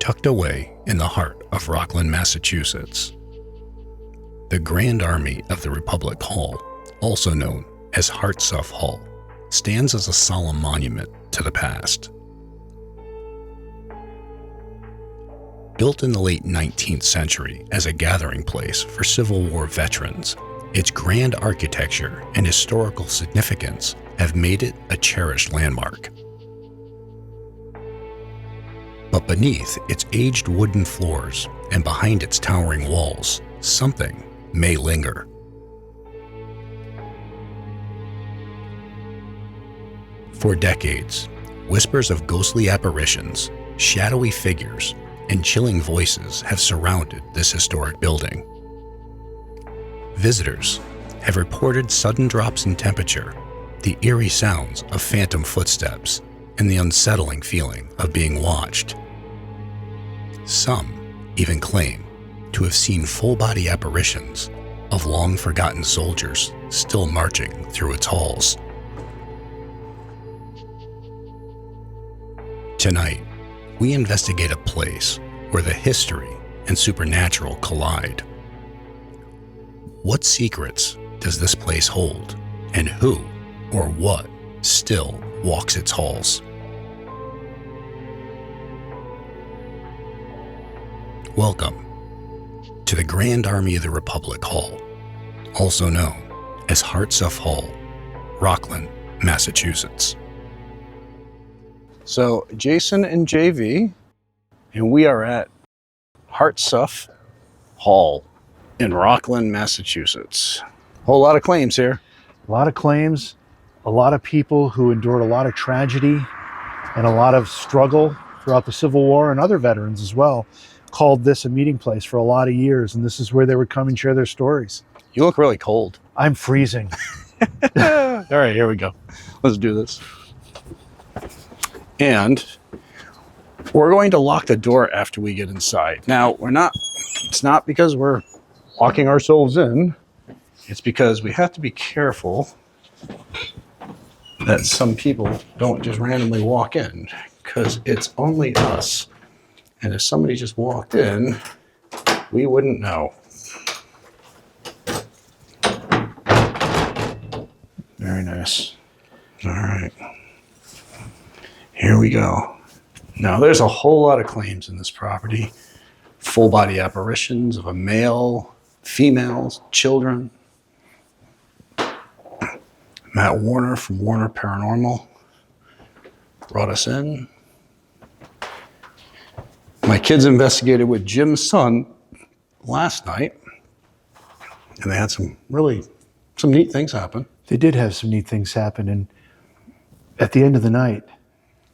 tucked away in the heart of Rockland, Massachusetts. The Grand Army of the Republic Hall, also known as Hartsuff Hall, stands as a solemn monument to the past. Built in the late 19th century as a gathering place for Civil War veterans, its grand architecture and historical significance have made it a cherished landmark. But beneath its aged wooden floors and behind its towering walls, something may linger. For decades, whispers of ghostly apparitions, shadowy figures, and chilling voices have surrounded this historic building. Visitors have reported sudden drops in temperature, the eerie sounds of phantom footsteps, and the unsettling feeling of being watched. Some even claim to have seen full-body apparitions of long-forgotten soldiers still marching through its halls. Tonight, we investigate a place where the history and supernatural collide. What secrets does this place hold, and who or what still walks its halls? Welcome to the Grand Army of the Republic Hall, also known as Hartsuff Hall, Rockland, Massachusetts. So Jason and JV, and we are at Hartsuff Hall in Rockland, Massachusetts. Whole lot of claims here. A lot of claims, a lot of people who endured a lot of tragedy and a lot of struggle throughout the Civil War, and other veterans as well, called this a meeting place for a lot of years, and this is where they would come and share their stories. You look really cold. I'm freezing. All right, here we go. Let's do this. And we're going to lock the door after we get inside. Now, it's not because we're locking ourselves in. It's because we have to be careful that some people don't just randomly walk in, because it's only us. And if somebody just walked in, we wouldn't know. Very nice. All right. Here we go. Now, there's a whole lot of claims in this property. Full body apparitions of a male, females, children. Matt Warner from Warner Paranormal brought us in. My kids investigated with Jim's son last night, and they had some neat things happen. They did have some neat things happen, and at the end of the night,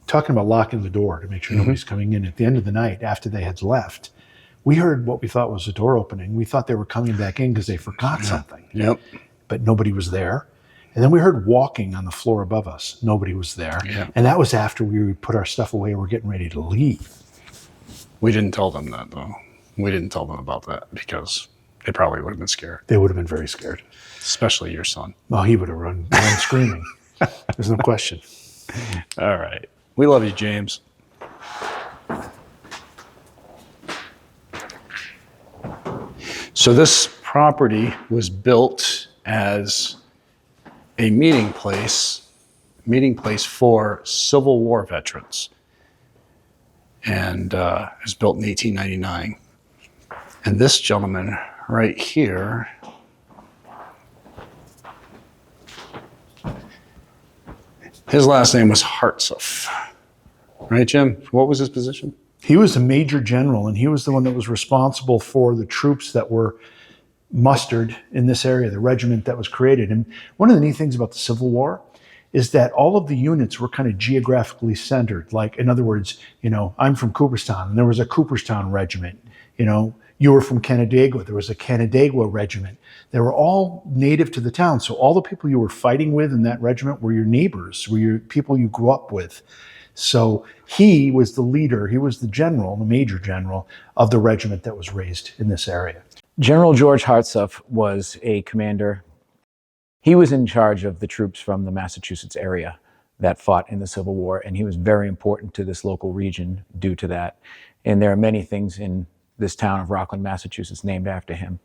talking about locking the door to make sure nobody's coming in, at the end of the night, after they had left, we heard what we thought was a door opening. We thought they were coming back in because they forgot something. Yep. But nobody was there. And then we heard walking on the floor above us. Nobody was there. Yeah. And that was after we put our stuff away and we're getting ready to leave. We didn't tell them that, though. We didn't tell them about that because they probably would have been scared. They would have been very scared. Especially your son. Well, he would have run screaming. There's no question. All right. We love you, James. So this property was built as a meeting place for Civil War veterans. And it was built in 1899. And this gentleman right here, his last name was Hartsuff. Right, Jim? What was his position? He was a major general, and he was the one that was responsible for the troops that were mustered in this area, the regiment that was created. And one of the neat things about the Civil War is that all of the units were kind of geographically centered. Like, in other words, I'm from Cooperstown, and there was a Cooperstown regiment. You were from Canandaigua, there was a Canandaigua regiment. They were all native to the town. So all the people you were fighting with in that regiment were your neighbors, were your people you grew up with. So he was the leader, he was the general, the major general of the regiment that was raised in this area. General George Hartsuff was a commander. He was in charge of the troops from the Massachusetts area that fought in the Civil War, and he was very important to this local region due to that. And there are many things in this town of Rockland, Massachusetts named after him.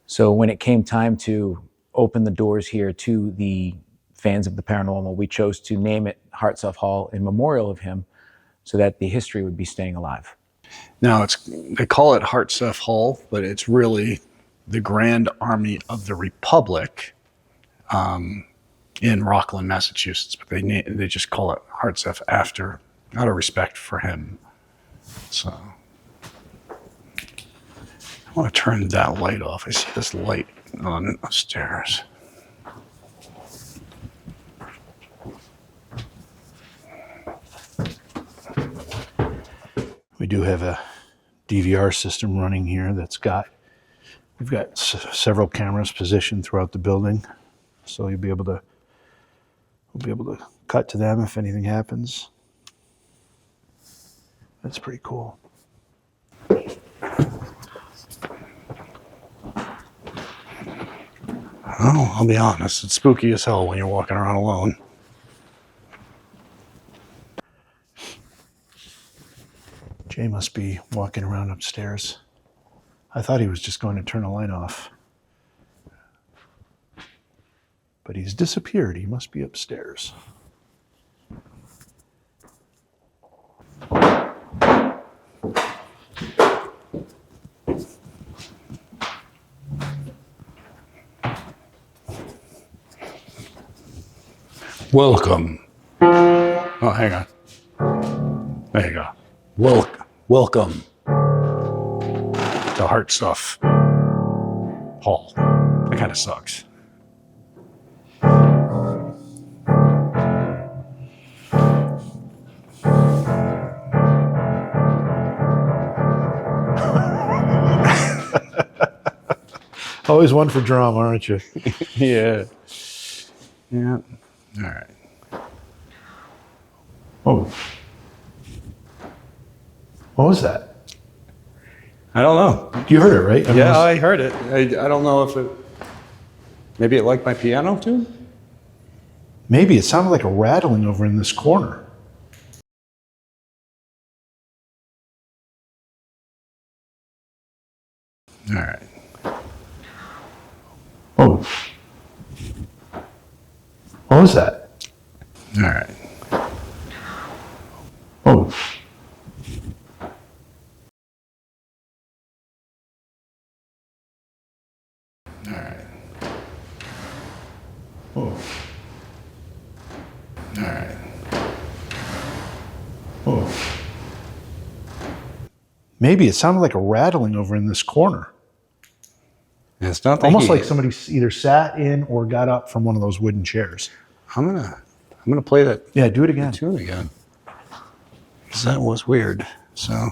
So when it came time to open the doors here to the fans of the paranormal, we chose to name it Hartsuff Hall in memorial of him so that the history would be staying alive. Now, they call it Hartsuff Hall, but it's really the Grand Army of the Republic in Rockland, Massachusetts. But they just call it Hartsuff out of respect for him. So I want to turn that light off. I see this light on upstairs. We do have a DVR system running here we've got several cameras positioned throughout the building, so we'll be able to cut to them if anything happens. That's pretty cool. Oh, I'll be honest, it's spooky as hell when you're walking around alone. Jay must be walking around upstairs. I thought he was just going to turn the light off. But he's disappeared. He must be upstairs. Welcome. Oh, hang on. There you go. Welcome to Hartsuff Hall. That kind of sucks. Always one for drama, aren't you? Yeah. Yeah. All right. Oh. What was that? I don't know. You heard it, right? Yeah, I heard it. I don't know if it... Maybe it liked my piano tune? Maybe. It sounded like a rattling over in this corner. All right. Oh. What was that? All right. Oh. All right. Oh. All right. Oh. Maybe. It sounded like a rattling over in this corner. It's not almost like somebody either sat in or got up from one of those wooden chairs. I'm gonna play that. Yeah, do it again. Tune again. Because that was weird. So.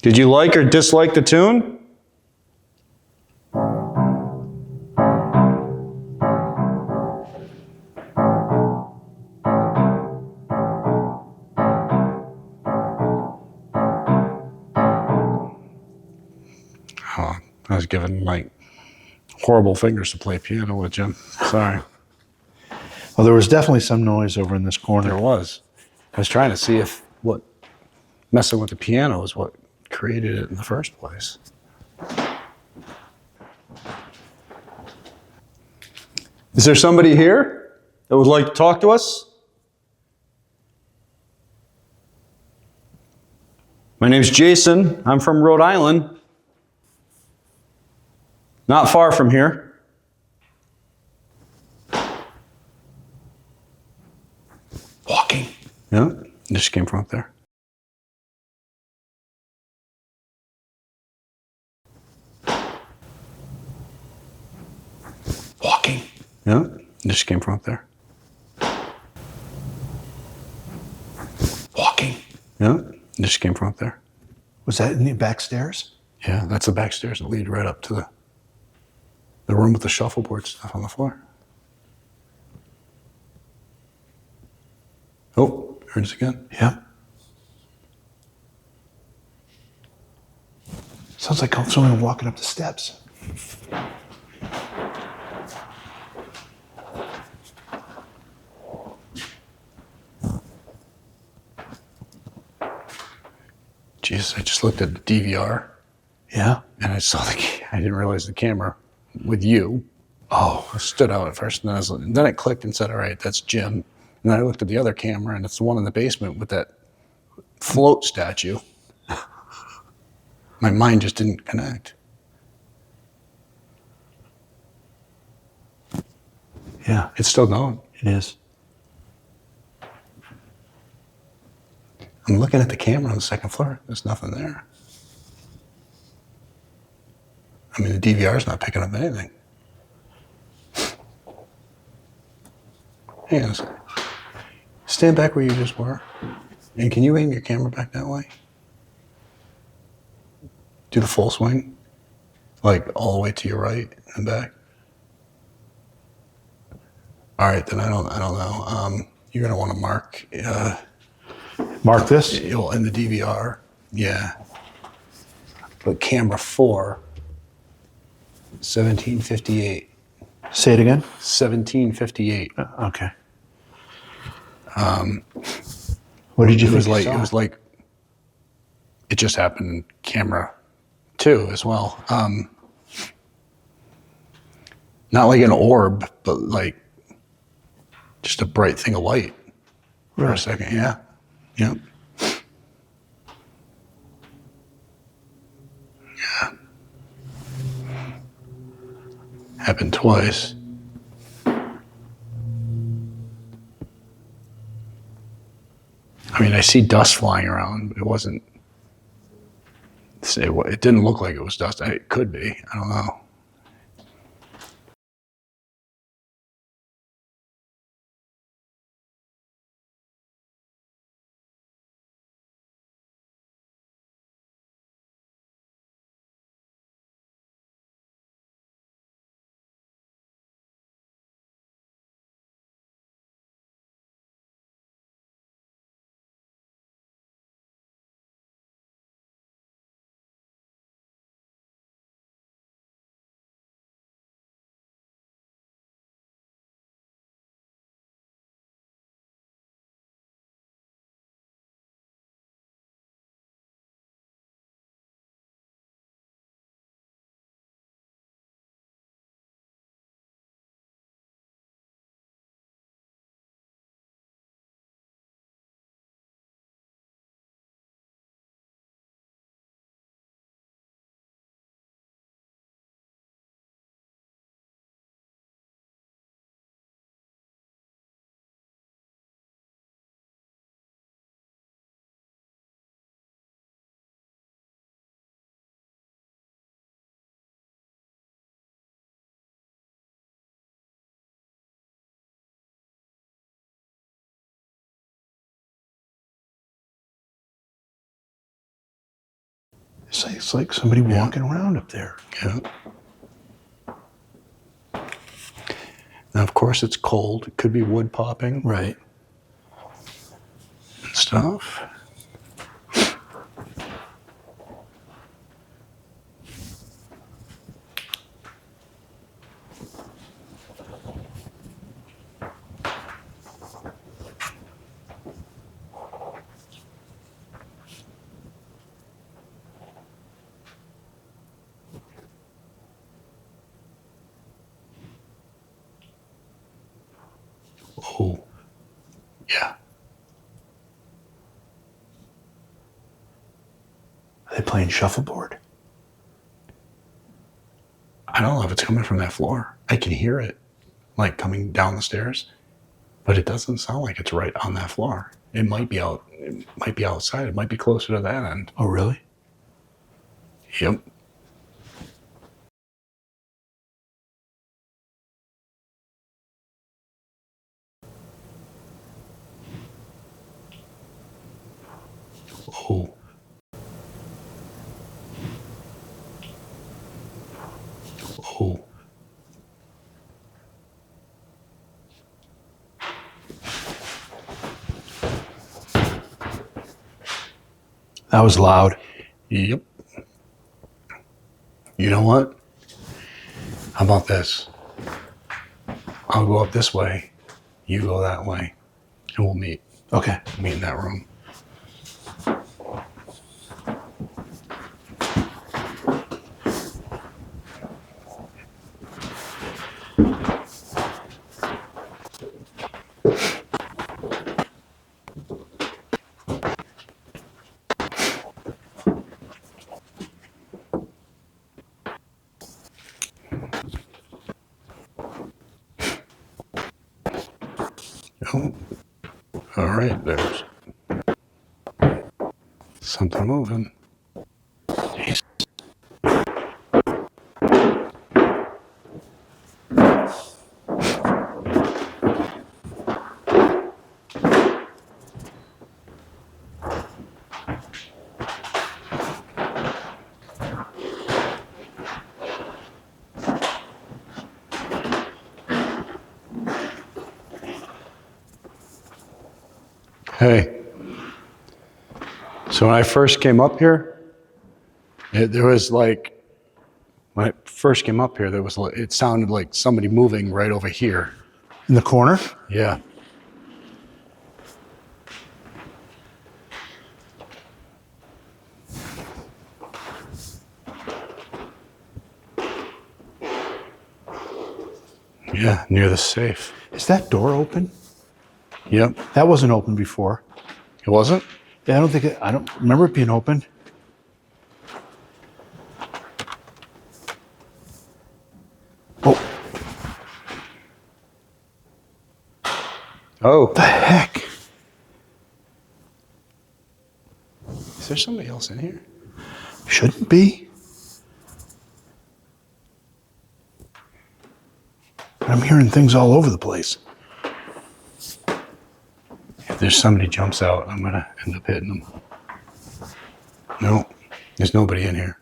Did you like or dislike the tune? Oh, I was given like horrible fingers to play piano with, Jim. Sorry. Well, there was definitely some noise over in this corner. There was. I was trying to see if what messing with the piano is what created it in the first place. Is there somebody here that would like to talk to us? My name's Jason. I'm from Rhode Island. Not far from here. Walking. Yeah, just came from up there. Walking. Yeah, just came from up there. Walking. Yeah, just came from up there. Was that in the back stairs? Yeah, that's the back stairs that lead right up to the room with the shuffleboard stuff on the floor. Oh, heard it again. Yeah. Sounds like someone walking up the steps. Jesus, I just looked at the DVR Yeah. and I saw I didn't realize the camera with you. Oh, I stood out at first, and then it clicked and said, all right, that's Jim. And then I looked at the other camera, and it's the one in the basement with that float statue. My mind just didn't connect. Yeah, It's still going. it is. I'm looking at the camera on the second floor. There's nothing there. I mean, the DVR's not picking up anything. Hang on a second. Stand back where you just were. And can you aim your camera back that way? Do the full swing. Like all the way to your right and back. All right, then I don't know. You're gonna want to mark Mark this. in the DVR. Yeah. But camera 4, 1758. Say it again. 1758. Okay. What did you think? It was like it just happened in camera 2 as well. Not like an orb, but like just a bright thing of light for a second. Yeah. Yep. Yeah. Happened twice. I mean, I see dust flying around. It wasn't. It didn't look like it was dust. It could be. I don't know. It's like somebody walking around up there. Yeah. Now, of course, it's cold. It could be wood popping. Right. And stuff. Oh, yeah. Are they playing shuffleboard? I don't know if it's coming from that floor. I can hear it, like coming down the stairs, but it doesn't sound like it's right on that floor. It might be out. It might be outside. It might be closer to that end. Oh, really? Yep. Oh. Oh. That was loud. Yep. You know what? How about this? I'll go up this way. You go that way. And we'll meet. Okay. Meet in that room. Oh, all right, there's something moving. Jeez. Hey, so when I first came up here, there was like, when I first came up here, it sounded like somebody moving right over here. In the corner? Yeah. Yeah, near the safe. Is that door open? Yep. That wasn't open before. It wasn't? Yeah, I don't remember it being open. Oh. Oh. What the heck? Is there somebody else in here? Shouldn't be. I'm hearing things all over the place. If there's somebody jumps out, I'm gonna end up hitting them. No, there's nobody in here.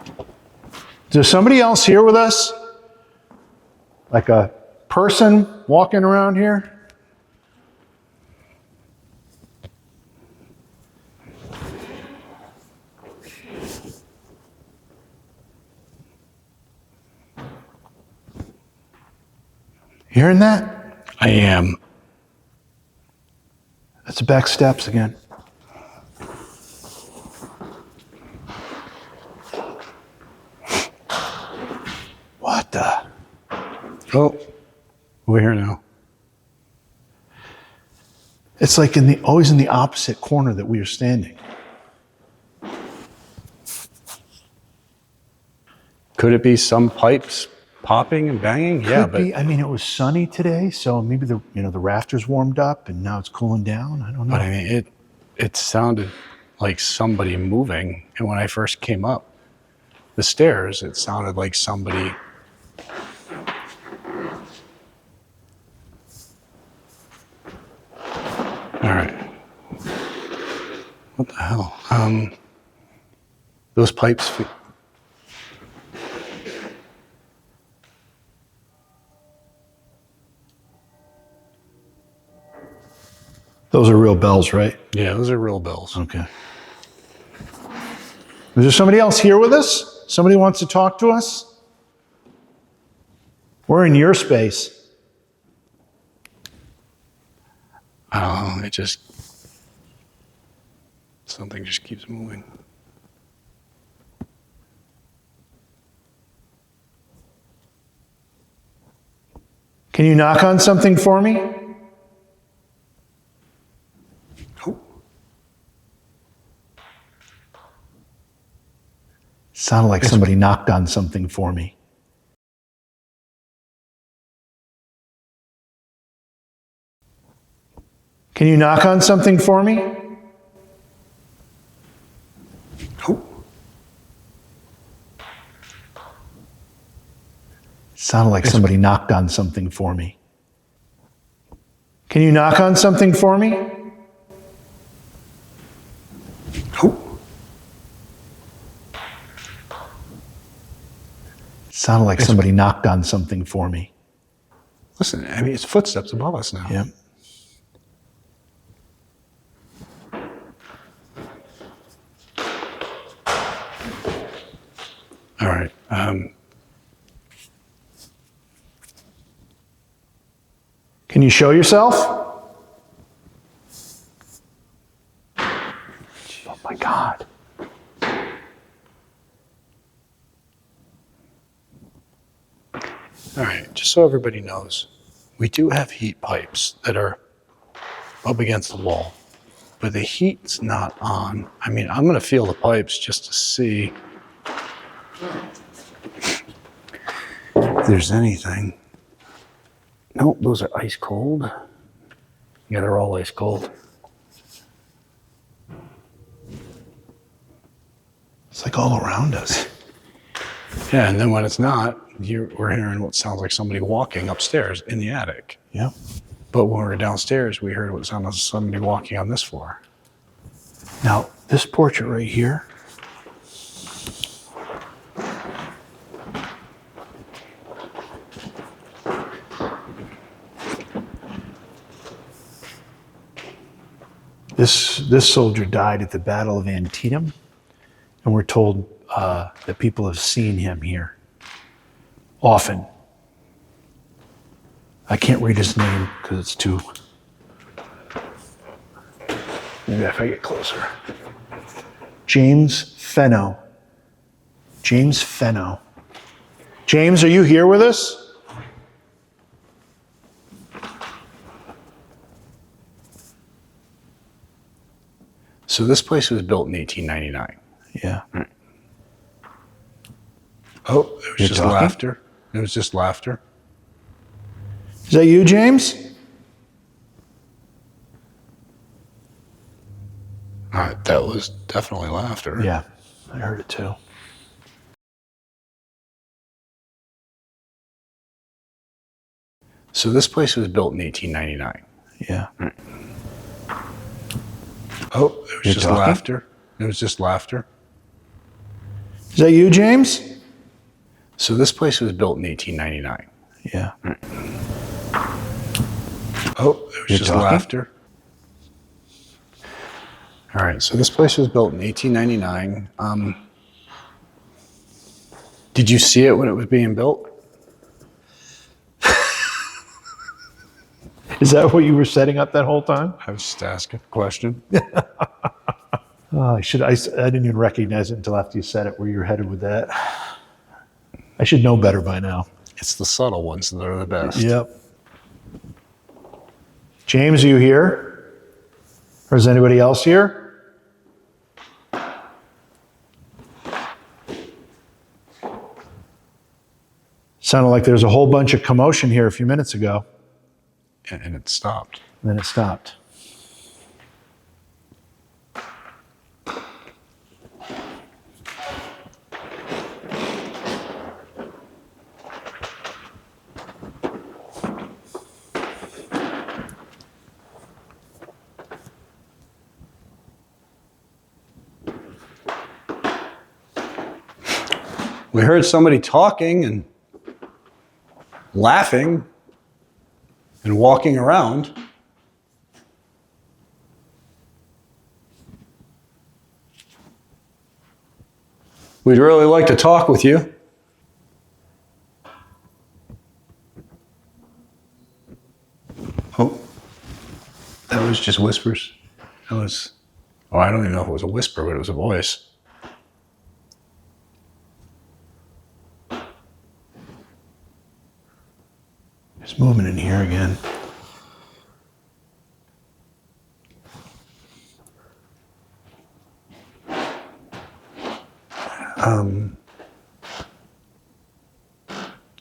Is there somebody else here with us? Like a person walking around here? Hearing that? I am. That's the back steps again. What the? Oh, we're here now. It's like always in the opposite corner that we are standing. Could it be some pipes popping and banging? Yeah, Could but be. I mean, it was sunny today, so maybe the rafters warmed up and now it's cooling down. I don't know. but I mean it sounded like somebody moving, and when I first came up the stairs, it sounded like somebody. All right. What the hell? Those pipes. Those are real bells, right? Yeah, those are real bells. Okay. Is there somebody else here with us? Somebody wants to talk to us? We're in your space. I don't know. Something just keeps moving. Can you knock on something for me? Oh, Sounded like somebody knocked on something for me. Can you knock on something for me? oh. Sounded like somebody knocked on something for me. Can you knock on something for me? Oh. Sounded like somebody knocked on something for me. Listen, I mean, it's footsteps above us now. Yep. All right. Can you show yourself? Oh my God. All right, just so everybody knows, we do have heat pipes that are up against the wall, but the heat's not on. I mean, I'm going to feel the pipes just to see if there's anything. Nope, those are ice cold. Yeah, they're all ice cold. It's like all around us. Yeah, and then when it's not, we're hearing what sounds like somebody walking upstairs in the attic. Yep. But when we were downstairs, we heard what sounded like somebody walking on this floor. Now, this portrait right here, this soldier died at the Battle of Antietam, and we're told that people have seen him here often. I can't read his name because it's too. Maybe if I get closer. James Fenno. James Fenno. James, are you here with us? So this place was built in 1899. Yeah. Right. Oh, it was You're just talking? laughter. It was just laughter. Is that you, James? That was definitely laughter. Yeah, I heard it too. So this place was built in 1899. Yeah. Right. Oh, it was You're just talking? laughter. It was just laughter. Is that you, James? So this place was built in 1899. Yeah. Right. Oh, it was You're just talking? laughter. All right, so this place was built in 1899. Did you see it when it was being built? Is that what you were setting up that whole time? I was just asking a question. Oh, I didn't even recognize it until after you said it, where you were headed with that. I should know better by now. It's the subtle ones that are the best. Yep. James, are you here? Or is anybody else here? Sounded like there was a whole bunch of commotion here a few minutes ago. And it stopped. And then it stopped. We heard somebody talking and laughing and walking around. We'd really like to talk with you. Oh, that was just whispers. That was, oh, I don't even know if it was a whisper, but it was a voice. There's movement in here again.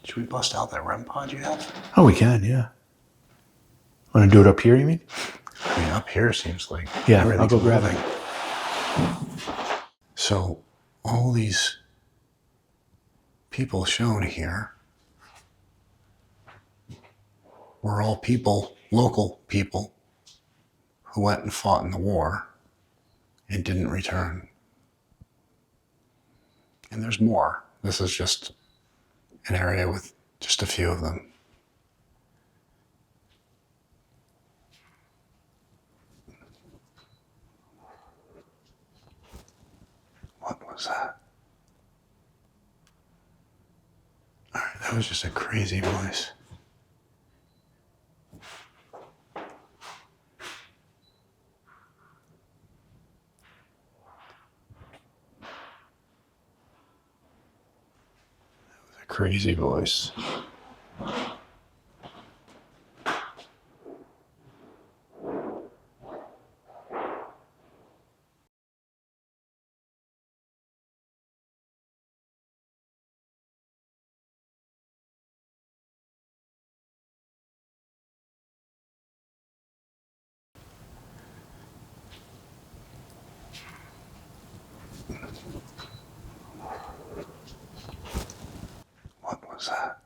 Should we bust out that REM pod you have? Oh, we can, yeah. Want to do it up here, you mean? I mean, up here seems like Yeah, I'll everything's go grab moving. it. So all these people shown here were all people, local people, who went and fought in the war and didn't return. And there's more. This is just an area with just a few of them. What was that? That was just a crazy voice. A crazy voice. What was that?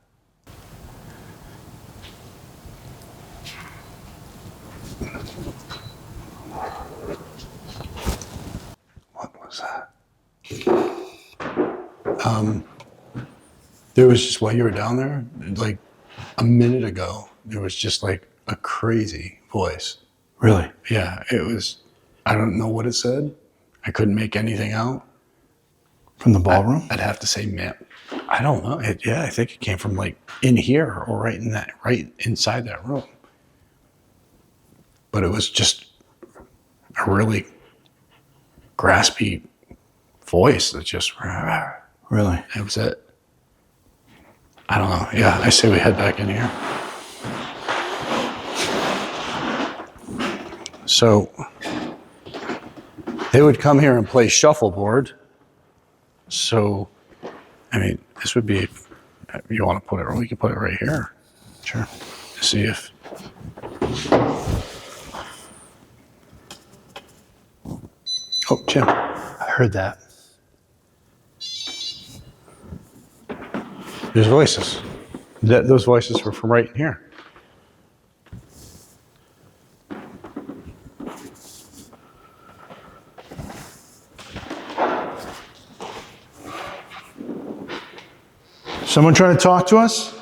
What was that? There was just, while you were down there, like a minute ago, there was just like a crazy voice. Really? Yeah, it was, I don't know what it said. I couldn't make anything out. From the ballroom? I'd have to say, man, I don't know. Yeah, I think it came from like in here or right inside that room. But it was just a really graspy voice that just, Really? that was it. I don't know. Yeah, I say we head back in here. So they would come here and play shuffleboard. So, I mean, this would be, you want to put it, we could put it right here. Sure. See if, oh, Jim, I heard that. there's voices. Those voices were from right in here. Someone trying to talk to us?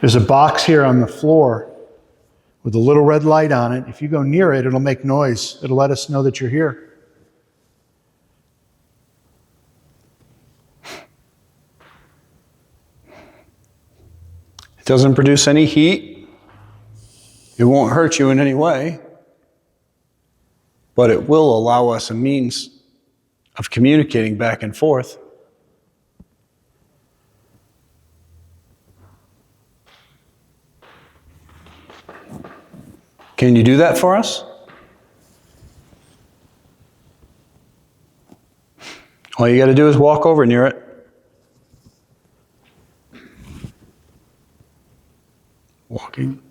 There's a box here on the floor with a little red light on it. If you go near it, it'll make noise. It'll let us know that you're here. It doesn't produce any heat. It won't hurt you in any way. But it will allow us a means of communicating back and forth. Can you do that for us? All you got to do is walk over near it. Walking.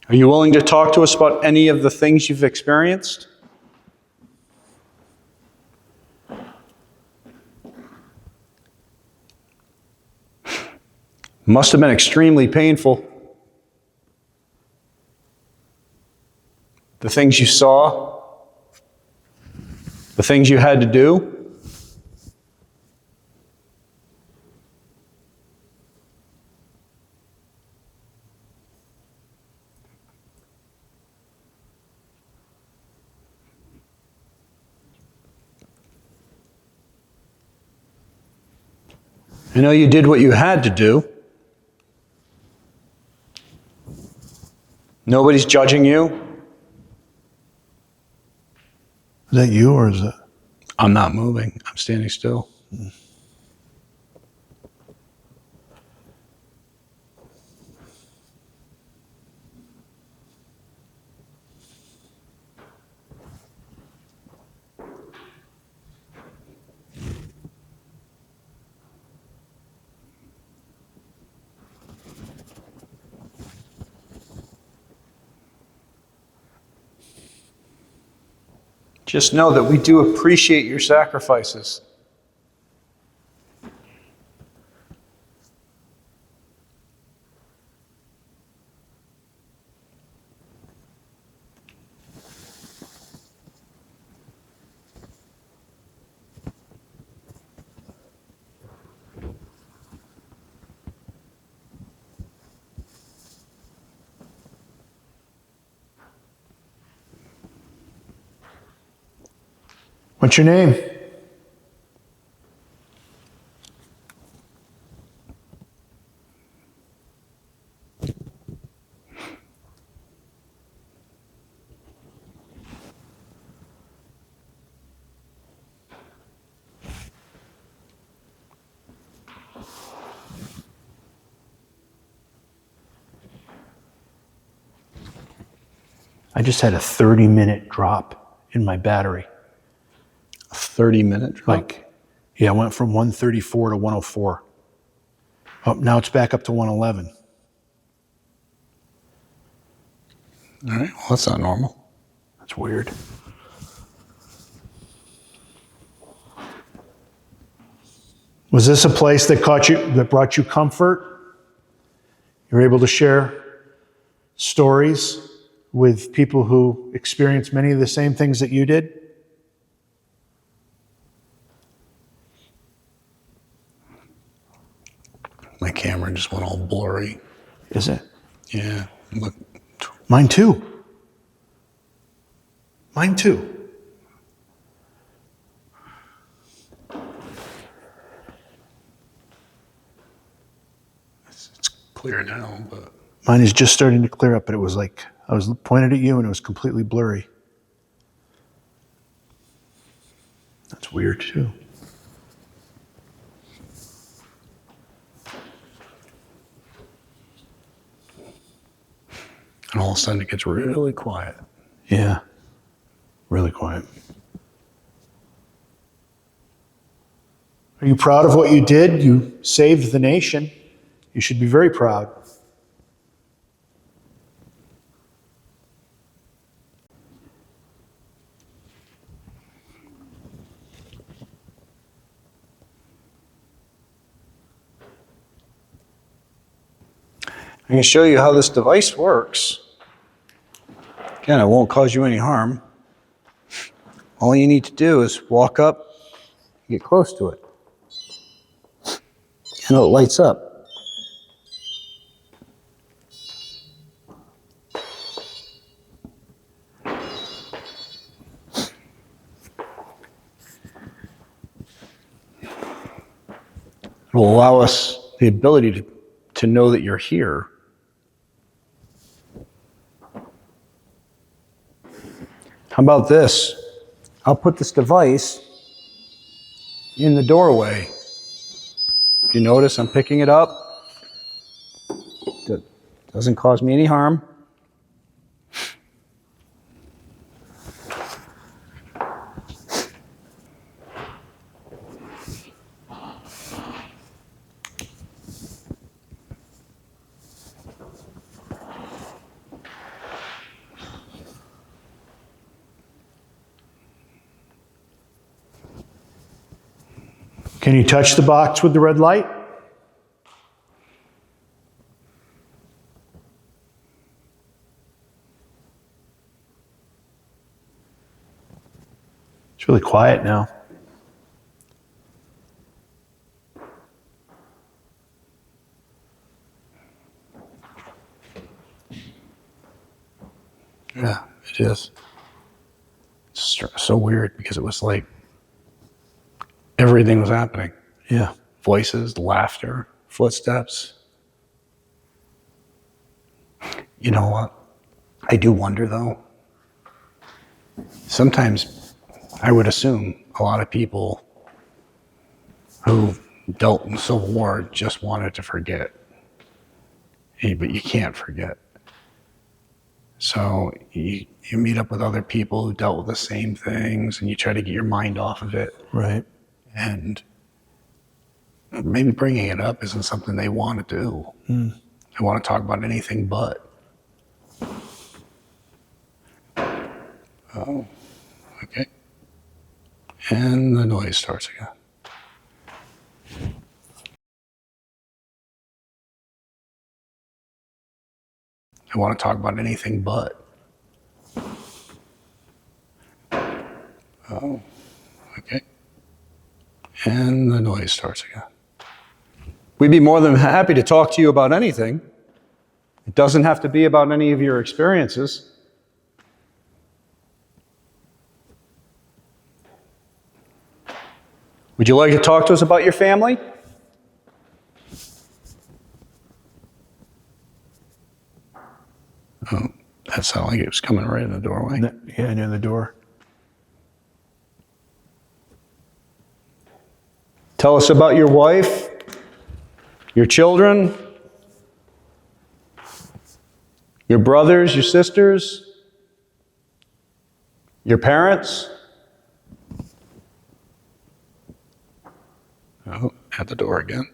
Are you willing to talk to us about any of the things you've experienced? Must have been extremely painful. The things you saw, the things you had to do. I know you did what you had to do. Nobody's judging you. Is that you or is it? I'm not moving. I'm standing still. Just know that we do appreciate your sacrifices. What's your name? I just had a 30-minute drop in my battery. A 30-minute drop? Like, yeah, I went from 134 to 104. Oh, now it's back up to 111. All right, well, that's not normal. That's weird. Was this a place that brought you comfort? You were able to share stories with people who experienced many of the same things that you did? My camera just went all blurry. Is it? Yeah, look. Mine too. Mine too. It's clear now, but Mine is just starting to clear up, but it was like I was pointed at you and it was completely blurry. That's weird too. and all of a sudden it gets really quiet. Yeah, really quiet. Are you proud of what you did? You saved the nation. You should be very proud. I can show you how this device works. Again, it won't cause you any harm. All you need to do is walk up, get close to it, and it lights up. It will allow us the ability to know that you're here. How about this? I'll put this device in the doorway. You notice I'm picking it up. That doesn't cause me any harm. Can you touch the box with the red light? It's really quiet now. Yeah, it is. It's so weird because it was like everything was happening. Yeah. Voices, laughter, footsteps. You know what? I do wonder though. Sometimes I would assume a lot of people who dealt in the Civil War just wanted to forget. Hey, but you can't forget. So you meet up with other people who dealt with the same things and you try to get your mind off of it. Right. And maybe bringing it up isn't something they want to do. They want to talk about anything but. Oh, okay. And the noise starts again. They want to talk about anything but. Oh, okay. And the noise starts again. We'd be more than happy to talk to you about anything. It doesn't have to be about any of your experiences. Would you like to talk to us about your family? Oh, that sounded like it was coming right in the doorway. Yeah, near the door. Tell us about your wife, your children, your brothers, your sisters, your parents. Oh, at the door again.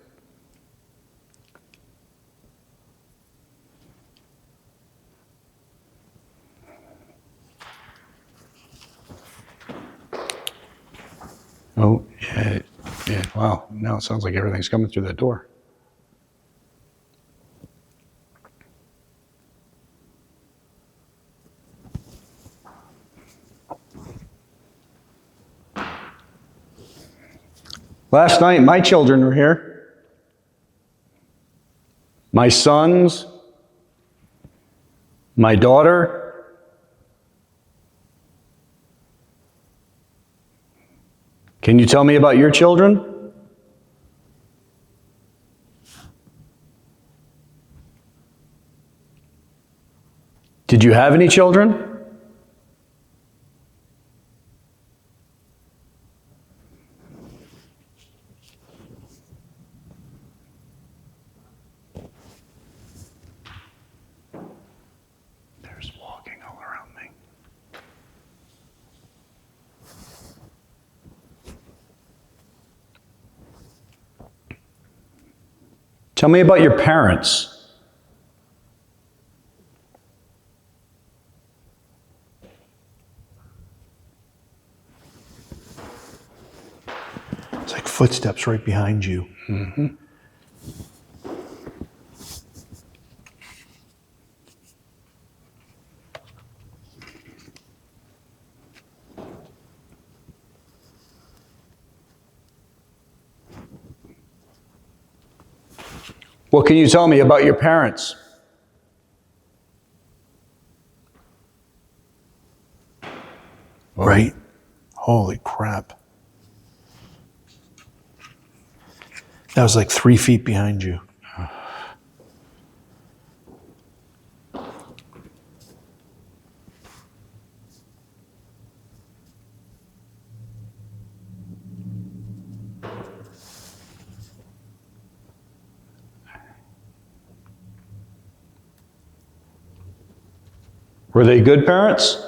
Oh, yeah, yeah, wow. Now it sounds like everything's coming through that door. Last night, my children were here. My sons, my daughter. Can you tell me about your children? Did you have any children? There's walking all around me. Tell me about your parents. It's like footsteps right behind you. Mm-hmm. What can you tell me about your parents? Right? Holy crap. That was like 3 feet behind you. Were they good parents?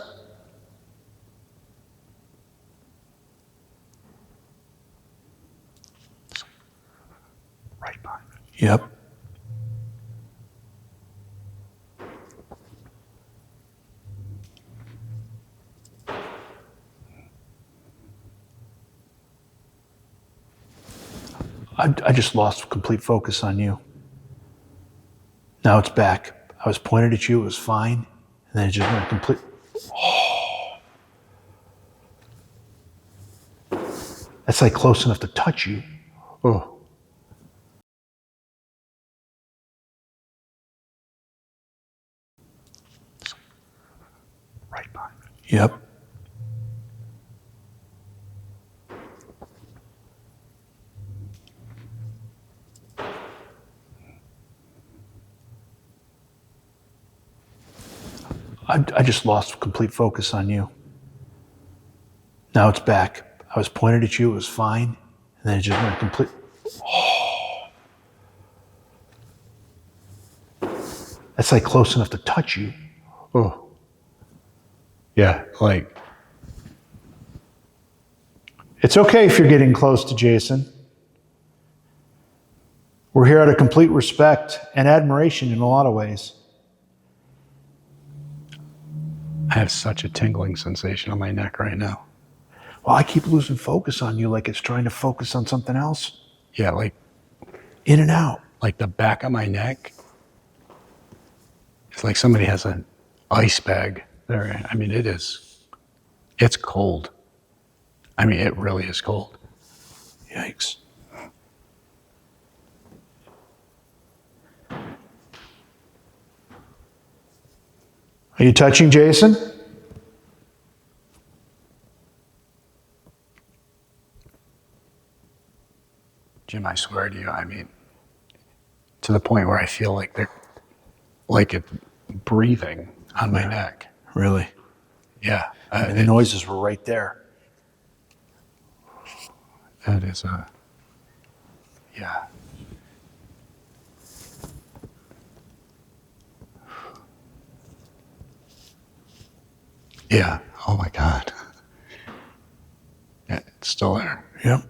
Right behind me. Yep. I just lost complete focus on you. Now it's back. I was pointed at you, it was fine, and then it just went complete. Oh. That's like close enough to touch you. Oh. Right behind me. Yep. I just lost complete focus on you. Now it's back. I was pointed at you, it was fine, and then it just went complete. Oh. That's like close enough to touch you. Oh. Yeah, like. It's okay if you're getting close to Jason. We're here out of complete respect and admiration in a lot of ways. I have such a tingling sensation on my neck right now. Well, I keep losing focus on you like it's trying to focus on something else. Yeah, like In and out. like the back of my neck. It's like somebody has an ice bag there. I mean, it's cold. I mean, it really is cold. Yikes. Are you touching Jason? Jim, I swear to you, I mean, to the point where I feel like they're like it breathing on my neck. Really? Yeah. And the noises were right there. That is yeah. Yeah. Oh my God. Yeah, it's still there. Yep.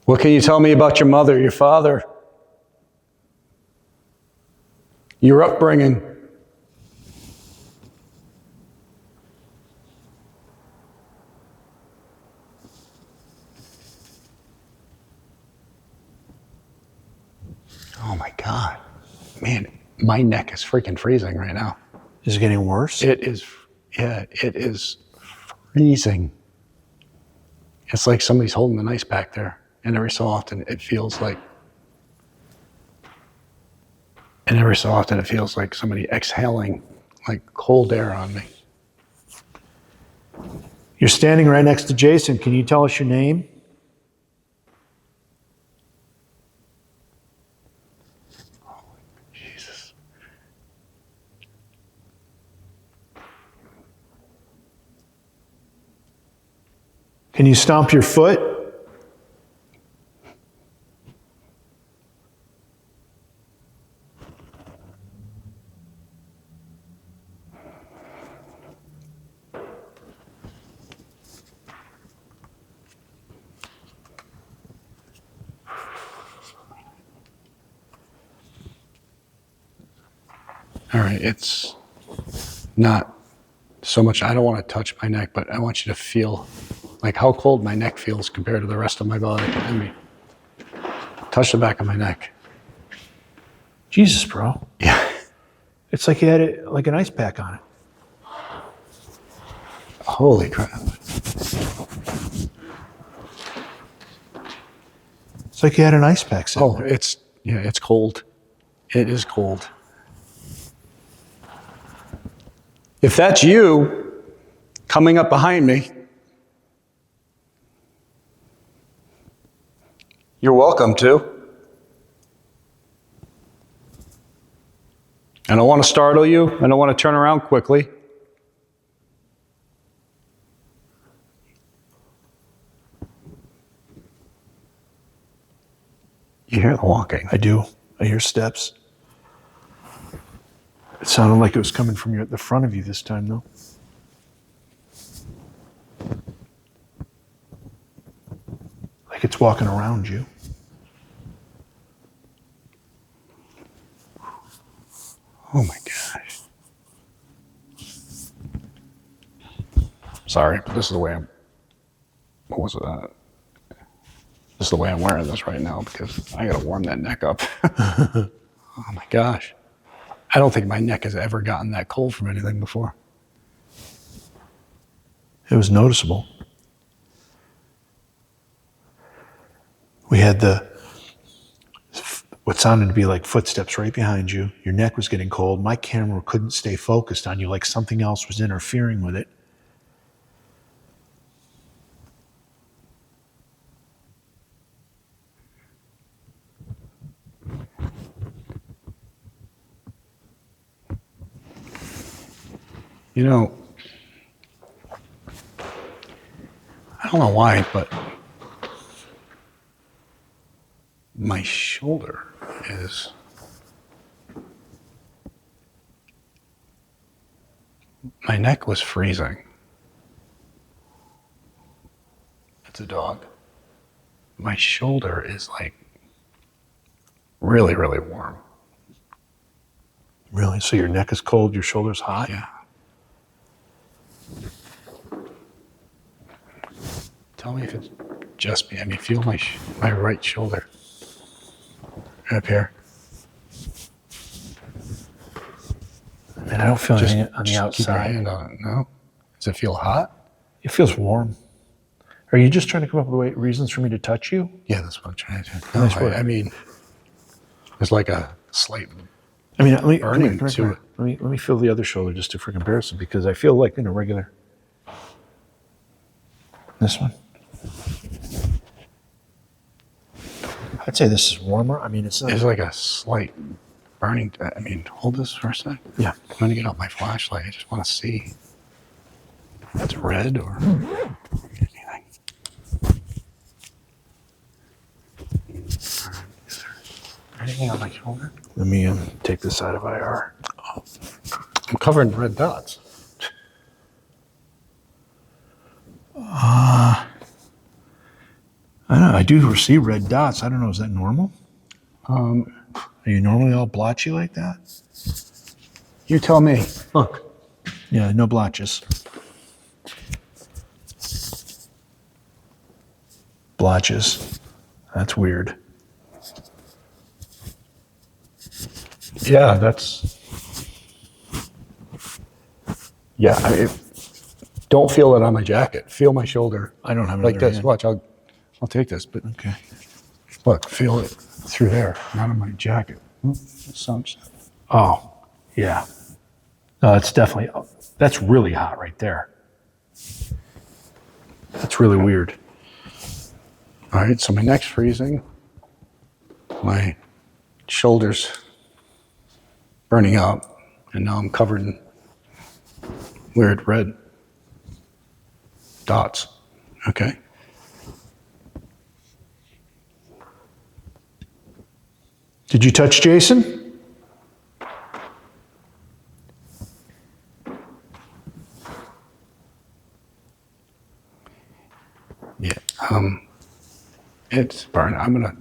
What can you tell me about your mother, your father, your upbringing? Oh my God. Man, my neck is freaking freezing right now. Is it getting worse? It is, yeah, it is freezing. It's like somebody's holding an ice pack there. And every so often it feels like somebody exhaling like cold air on me. You're standing right next to Jason. Can you tell us your name? Jesus. Can you stomp your foot? All right, it's not so much, I don't want to touch my neck, but I want you to feel like how cold my neck feels compared to the rest of my body. I mean, touch the back of my neck. Jesus, bro. Yeah. It's like you had like an ice pack on it. Holy crap. It's like you had an ice pack sitting Oh, there. it's cold. It is cold. If that's you coming up behind me, you're welcome to. I don't want to startle you. I don't want to turn around quickly. You hear the walking. I do. I hear steps. It sounded like it was coming from the front of you this time, though. Like it's walking around you. Oh my gosh. Sorry, but this is the way what was it? This is the way I'm wearing this right now because I gotta warm that neck up. Oh my gosh. I don't think my neck has ever gotten that cold from anything before. It was noticeable. We had what sounded to be like footsteps right behind you. Your neck was getting cold. My camera couldn't stay focused on you, like something else was interfering with it. You know, I don't know why, but my shoulder is my neck was freezing. It's a dog. My shoulder is like really, really warm. Really? So your neck is cold, your shoulder's hot? Yeah. Tell me if it's just me. I mean, feel my right shoulder up here. And I don't feel anything on the Keep your outside. hand on it. No? Does it feel hot? It feels warm. Are you just trying to come up with reasons for me to touch you? Yeah, that's what I'm trying to do. No, Nice work. I mean, there's like a slight I mean, let me, burning come to here. it. Let me feel the other shoulder just for comparison, because I feel like in a regular. This one. I'd say this is warmer. I mean, it's not. It's like a slight burning. I mean, hold this for a sec. Yeah. I'm going to get out my flashlight. I just want to see if it's red or anything. Is there anything on my shoulder? Let me take this out of IR. Oh, I'm covered in red dots. I don't know. I do see red dots. I don't know. Is that normal? Are you normally all blotchy like that? You tell me. Look. Yeah, no blotches. Blotches. That's weird. Yeah, that's. Yeah, don't feel it on my jacket. Feel my shoulder. I don't have it like this. Watch, I'll take this. But okay. Look, feel it through there, not on my jacket. Oh, yeah. No, it's definitely. That's really hot right there. That's really weird. All right, so my neck's freezing. My shoulders burning up, and now I'm covered in weird red dots. Okay. Did you touch Jason? Yeah. It's burning. I'm gonna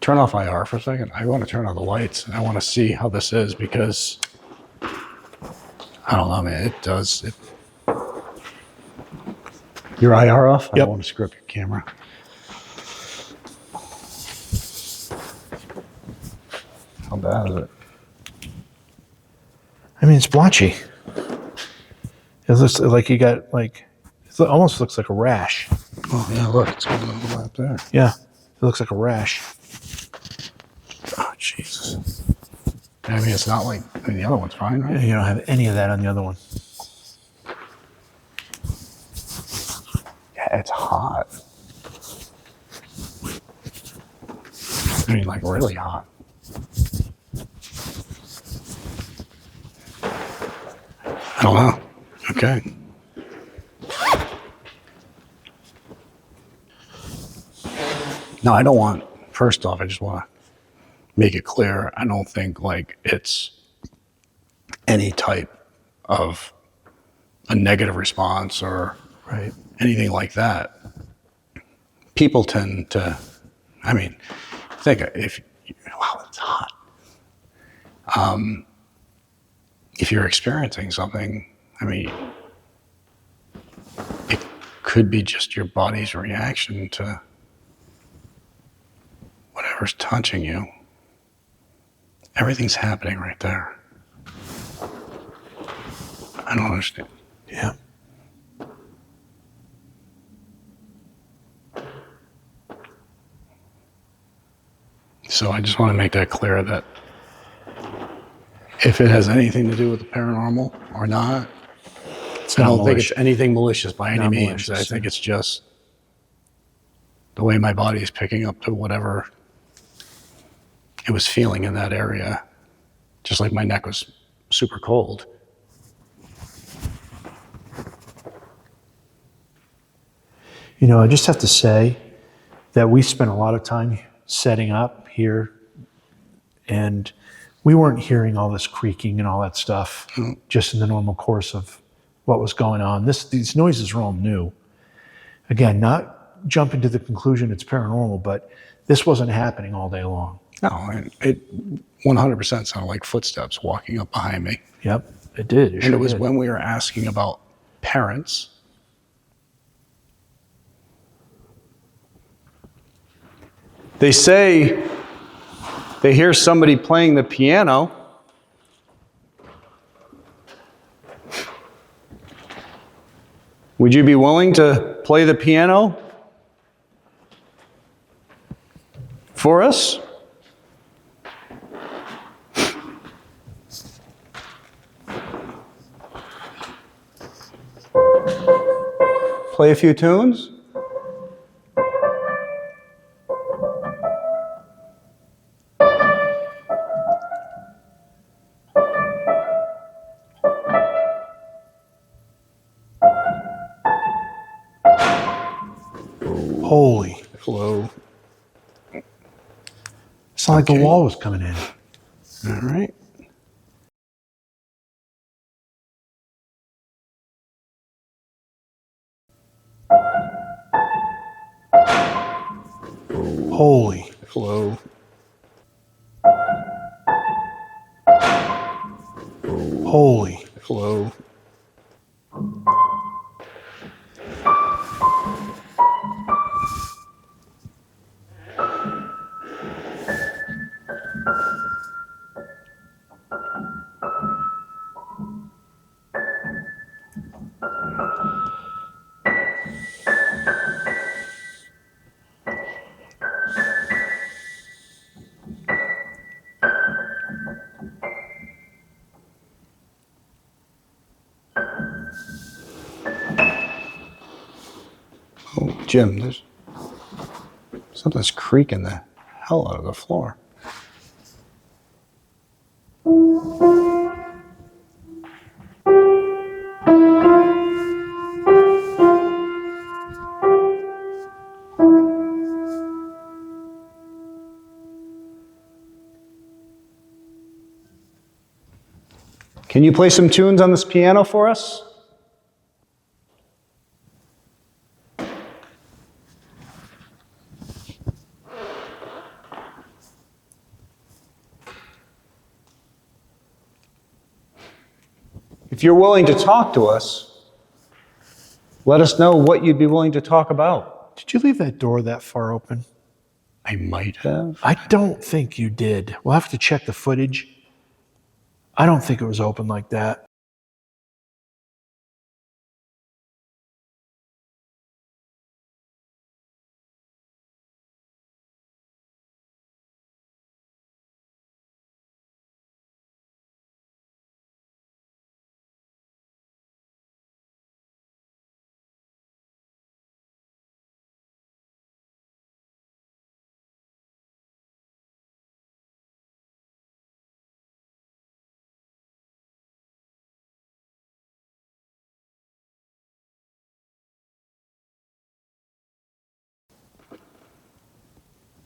turn off IR for a second. I want to turn on the lights, and I want to see how this is because I don't know, man. It does. Your IR off? I Yep. don't want to screw up your camera. How bad is it? I mean, it's blotchy. It looks like you got like. It almost looks like a rash. Oh yeah, look, it's going all up there. Yeah, it looks like a rash. Oh Jesus! I mean, it's not like the other one's fine, right? You don't have any of that on the other one. Yeah, it's hot. I mean, like really hot. I don't know. Okay. No, I don't want. First off, I just want to make it clear. I don't think like it's any type of a negative response or Right. anything like that. People tend to. I mean, think if wow, it's hot. If you're experiencing something, I mean, it could be just your body's reaction to whatever's touching you. Everything's happening right there. I don't understand. Yeah. So I just want to make that clear that if it has anything to do with the paranormal or not, I don't think it's anything malicious by any means. I think it's just the way my body is picking up to whatever it was feeling in that area. Just like my neck was super cold. You know, I just have to say that we spent a lot of time setting up here, and we weren't hearing all this creaking and all that stuff just in the normal course of what was going on. These noises are all new. Again, not jumping to the conclusion it's paranormal, but this wasn't happening all day long. No, it 100% sounded like footsteps walking up behind me. Yep, it did. And it was when we were asking about parents. They say they hear somebody playing the piano. Would you be willing to play the piano for us? Play a few tunes? Holy. Hello. It sounded like the Okay. wall was coming in. All right. Holy. Hello. Holy. Hello. Oh, Jim, there's something's creaking the hell out of the floor. Can you play some tunes on this piano for us? If you're willing to talk to us, let us know what you'd be willing to talk about. Did you leave that door that far open? I might have. I don't think you did. We'll have to check the footage. I don't think it was open like that.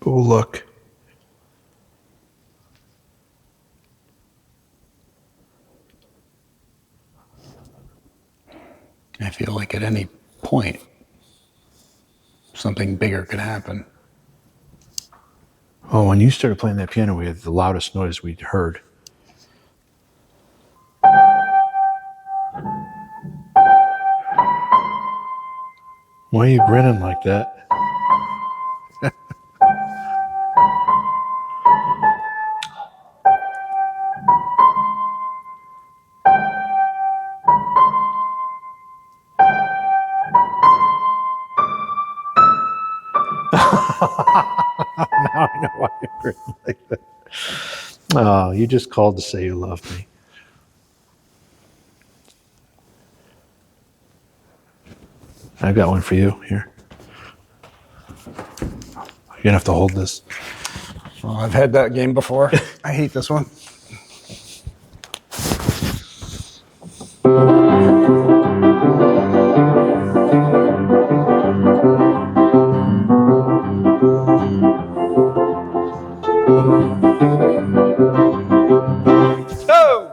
Oh, look. I feel like at any point, something bigger could happen. Oh, when you started playing that piano, we had the loudest noise we'd heard. Why are you grinning like that? Now I know why you're grinning like that. Oh, you just called to say you love me. I've got one for you here. You're gonna have to hold this. Well, I've had that game before. I hate this one. Oh!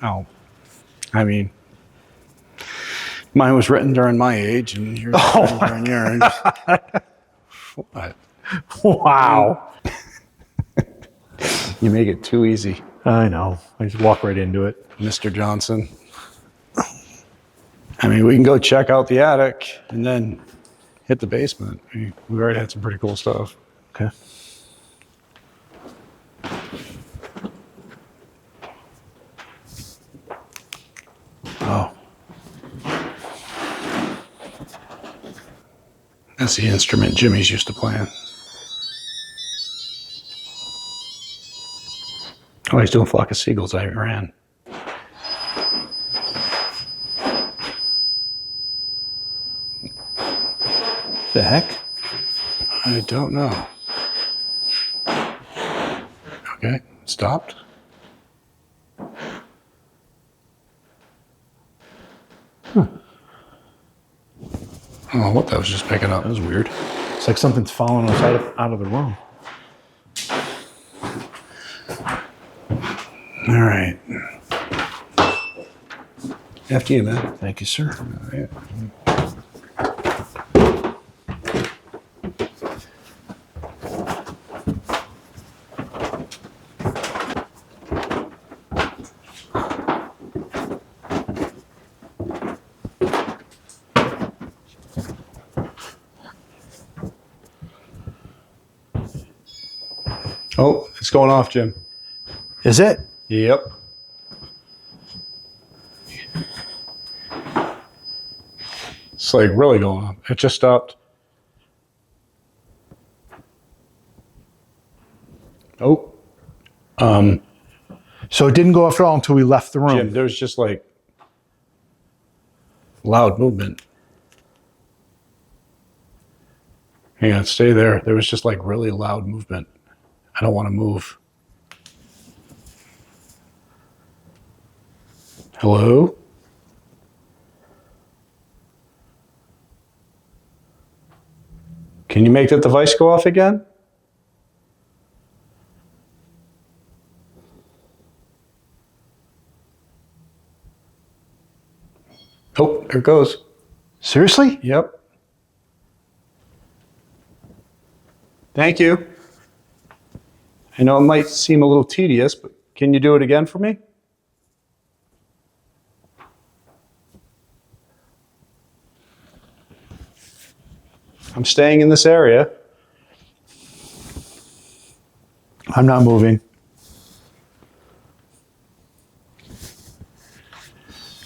Oh. I mean, mine was written during my age, and yours was written during yours. What? Wow. You make it too easy, I know. I just walk right into it. Mr. Johnson. I mean, we can go check out the attic and then hit the basement. We already had some pretty cool stuff. Okay. Oh. That's the instrument Jimmy's used to playing. Oh, he's doing Flock of Seagulls. I ran. The heck? I don't know. Okay, stopped. Oh, what? That was just picking up. That was weird. It's like something's following us out of the room. All right. After you, man. Thank you, sir. All right. Oh, it's going off, Jim. Is it? Yep. It's like really going off. It just stopped. Oh. So it didn't go off at all until we left the room. Jim, there's just like loud movement. Hang on, stay there. There was just like really loud movement. I don't want to move. Hello? Can you make that device go off again? Oh, there it goes. Seriously? Yep. Thank you. I know it might seem a little tedious, but can you do it again for me? I'm staying in this area. I'm not moving.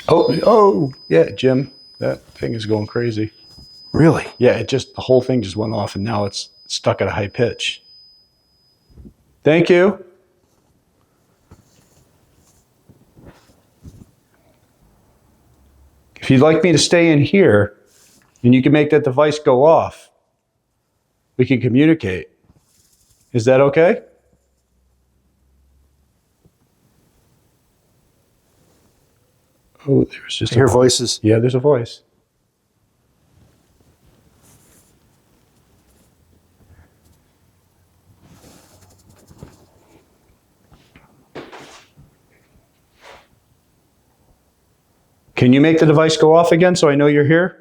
Oh, yeah, Jim, that thing is going crazy. Really? Yeah, the whole thing just went off and now it's stuck at a high pitch. Thank you. If you'd like me to stay in here and you can make that device go off, we can communicate. Is that okay? Oh, there's just I hear voices. Yeah, there's a voice. Can you make the device go off again so I know you're here?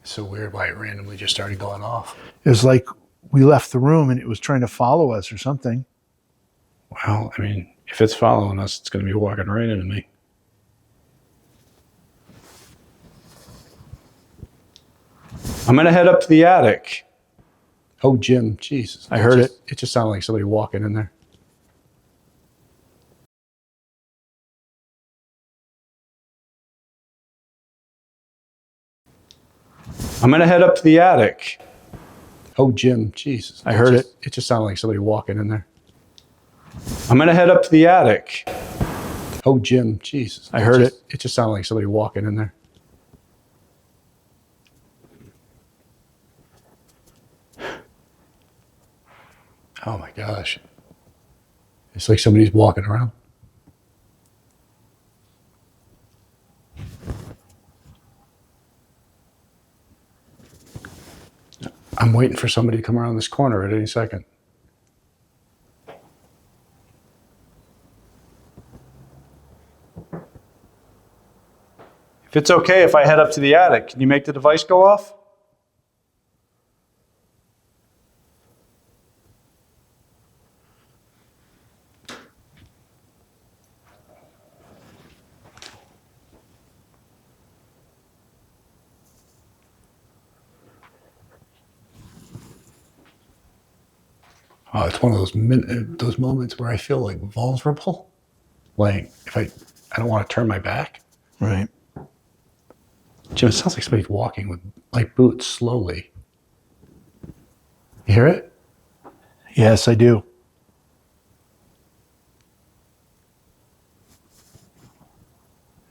It's so weird why it randomly just started going off. It was like we left the room and it was trying to follow us or something. Well, I mean, if it's following us, it's going to be walking right into me. I'm going to head up to the attic. Oh, Jim, Jesus. I heard it. It just sounded like somebody walking in there. I'm going to head up to the attic. Oh, Jim, Jesus. I heard it. It just sounded like somebody walking in there. I'm going to head up to the attic. Oh, Jim, Jesus. I heard it. It just sounded like somebody walking in there. Oh my gosh. It's like somebody's walking around. I'm waiting for somebody to come around this corner at any second. If it's okay if I head up to the attic, can you make the device go off? Oh, it's one of those moments where I feel like vulnerable. Like if I don't want to turn my back. Right. Jim, it sounds like somebody's walking with like boots slowly. You hear it? Yes, I do.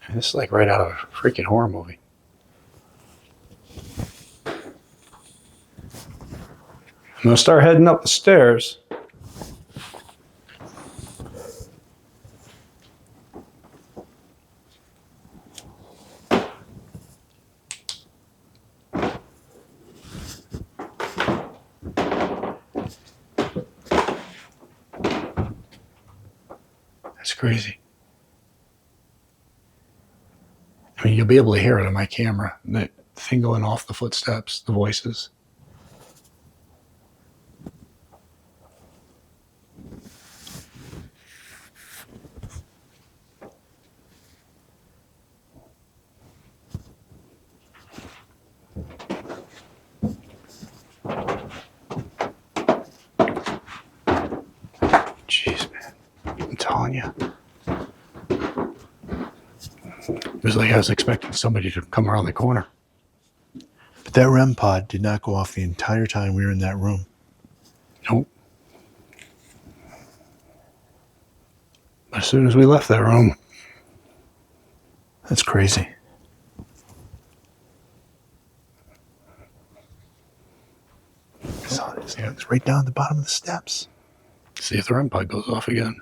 And this is like right out of a freaking horror movie. I'm gonna start heading up the stairs. crazy. I mean, you'll be able to hear it on my camera. The thing going off the footsteps, the voices. Jeez, man. I'm telling you. It was like I was expecting somebody to come around the corner. But that REM pod did not go off the entire time we were in that room. Nope. As soon as we left that room. That's crazy. It's right down at the bottom of the steps. See if the REM pod goes off again.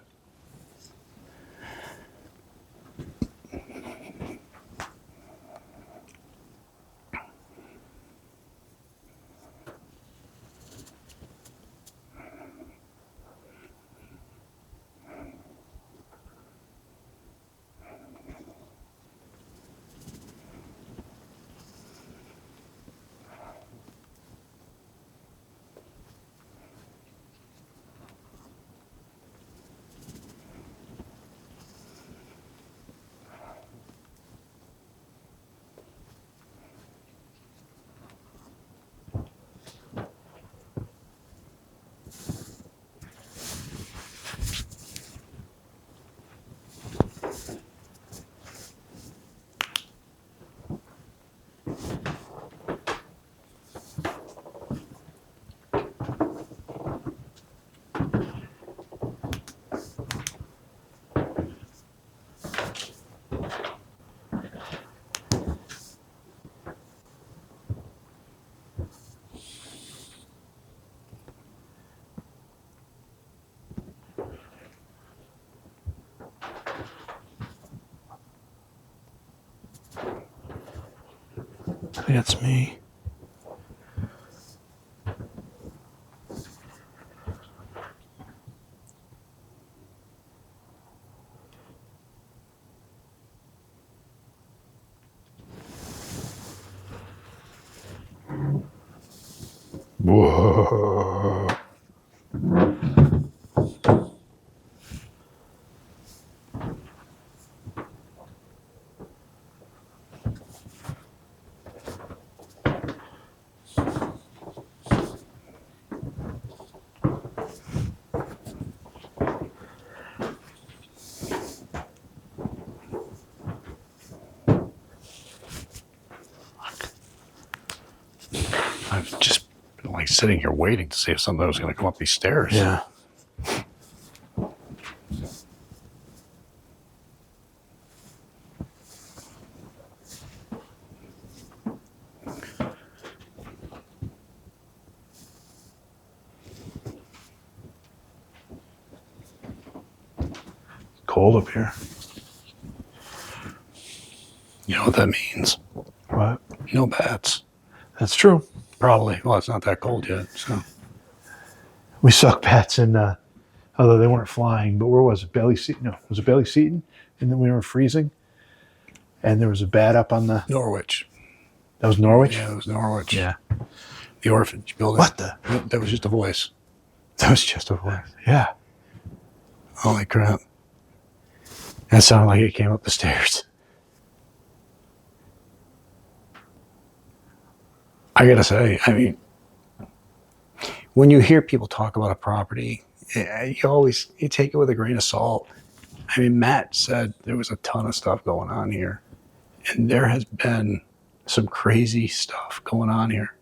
That's me. Whoa. I've just been like sitting here waiting to see if somebody was going to come up these stairs. Yeah. Cold up here. You know what that means? What? No bats. That's true. Probably. Well, it's not that cold yet, so. We suck bats in, although they weren't flying, but where was it? Bailey Seton? No, was it Bailey Seton? And then we were freezing. And there was a bat up on the... Norwich. That was Norwich? Yeah, it was Norwich. Yeah. The orphanage building. What the? That was just a voice. That was just a voice. Yeah. Holy crap. That sounded like it came up the stairs. I gotta say, I mean, when you hear people talk about a property, you take it with a grain of salt. I mean, Matt said there was a ton of stuff going on here, and there has been some crazy stuff going on here.